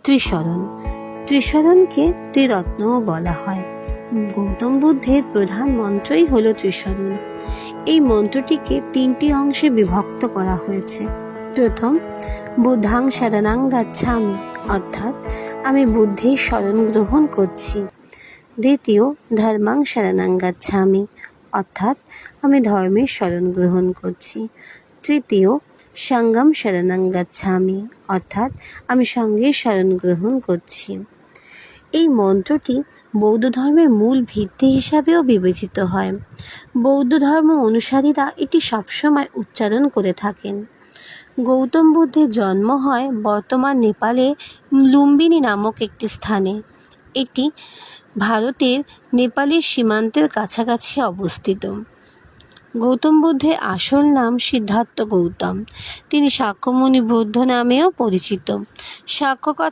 ত্রিশরণ। ত্রিশরণকে ত্রিরত্নও বলা হয়। গৌতম বুদ্ধের প্রধান মন্ত্রই হল ত্রিশরণ। এই মন্ত্রটিকে 3টি অংশে বিভক্ত করা হয়েছে। প্রথম, বুদ্ধাং শরণাং গচ্ছামি, অর্থাৎ আমি বুদ্ধের শরণ গ্রহণ করছি। দ্বিতীয়, ধর্মাং শরণাং গচ্ছামি, অর্থাৎ আমি ধর্মের শরণ গ্রহণ করছি। তৃতীয়, সঙ্ঘম শরণাং গচ্ছামি, অর্থাৎ আমি সঙ্ঘের শরণ গ্রহণ করছি। এই মন্ত্রটি বৌদ্ধ ধর্মের মূল ভিত্তি হিসাবেও বিবেচিত হয়। বৌদ্ধ ধর্ম অনুসারীরা এটি সবসময় উচ্চারণ করে থাকেন। গৌতম বুদ্ধের জন্ম হয় বর্তমান নেপালে লুম্বিনী নামক একটি স্থানে। এটি ভারতের নেপালের সীমান্তের কাছাকাছি অবস্থিত। গৌতম বুদ্ধের আসল নাম সিদ্ধার্থ গৌতম। তিনি শাক্যমুনি বুদ্ধ নামেও পরিচিত। শাক্য